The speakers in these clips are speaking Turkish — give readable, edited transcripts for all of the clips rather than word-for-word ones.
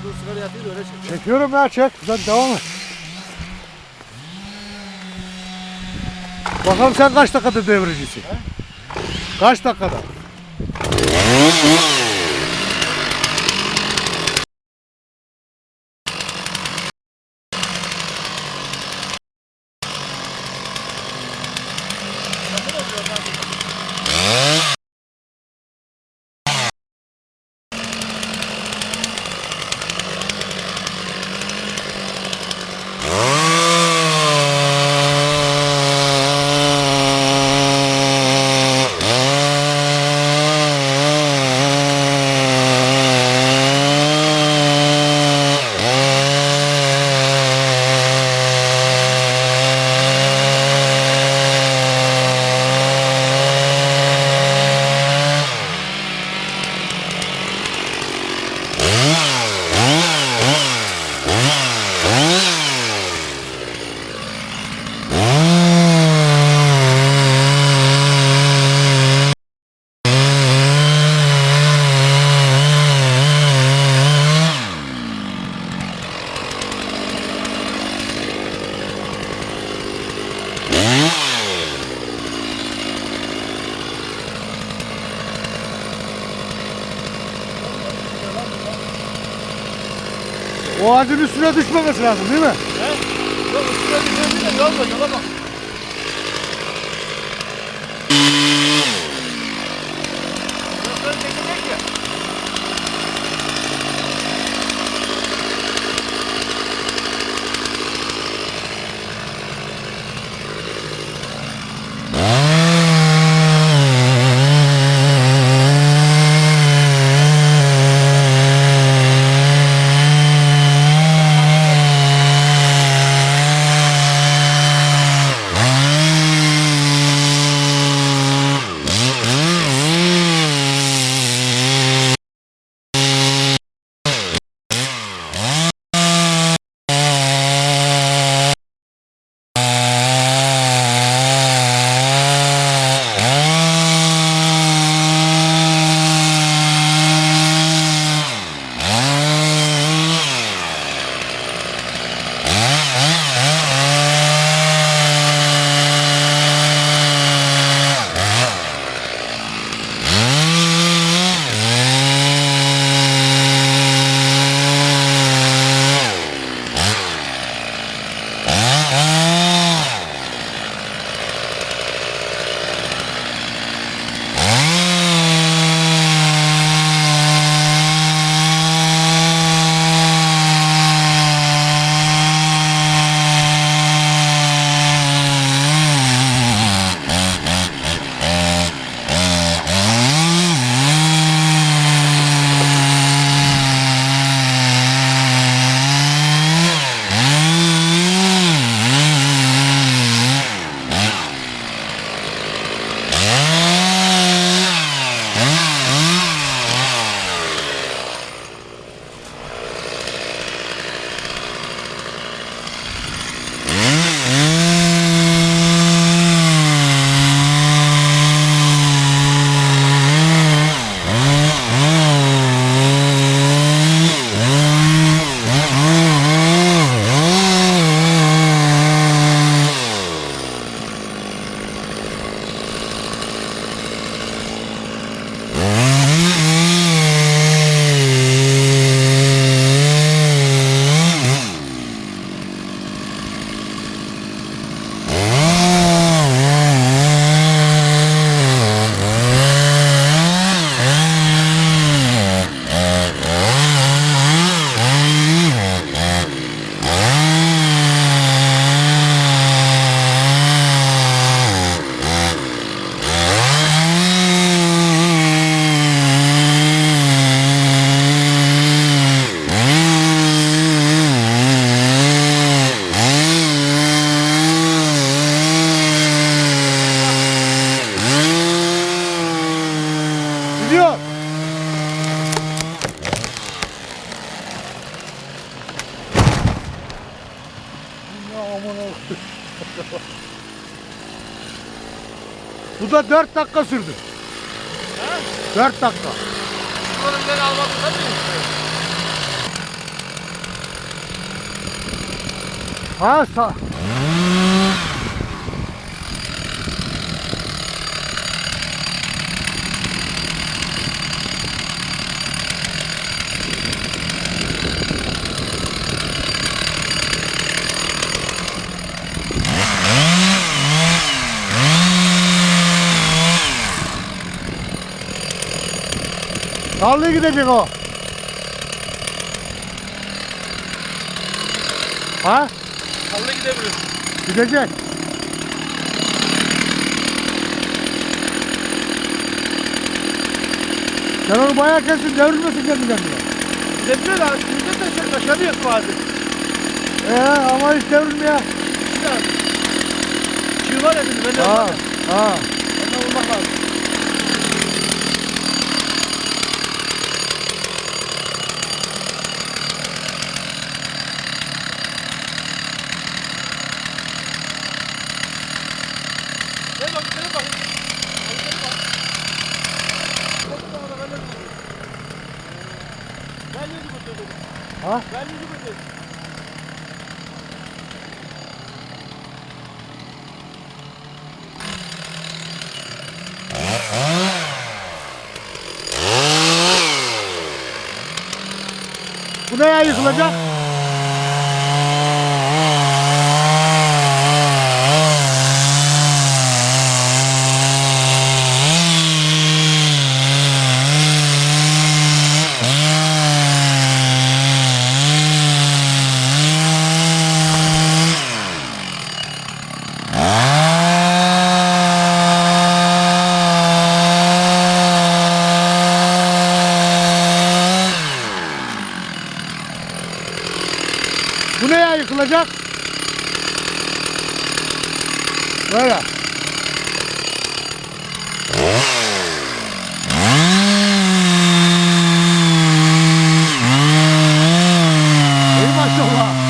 Dur sigara yatıyor öyle çek. Çekiyorum ya, çek. Sen devam et. Bakalım sen kaç dakikada devricisin? He? Kaç dakikada? O ağacın üstüne düşmemesi lazım değil mi? He? Yok üstüne düşmesi de yol koy, yola bak. Yok çekecek ya. Bu da 4 dakika sürdü. Ha? 4 dakika. Bunların beni almadı tabii. Ha Tarlaya gidecek o. Ha? Tarlaya gidebilir. Gidecek. Sen onu bayağı kesin, devrilmesin kendi kendine. Gidebilir abi. Gidebilir de taşamıyor bazen. Ama hiç devrilmiyor. Çığ var ya şimdi. Ben de Ha. Ha. ondan vurmak lazım. Gel bak, gel bak. Ben yüzü götürdüm. Ha? Ben yüzü götürdüm. Bu neye yıkılacak? Bu neye yıkılacak? Böyle. İyi maşallah.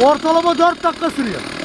Ortalama 4 dakika sürüyor.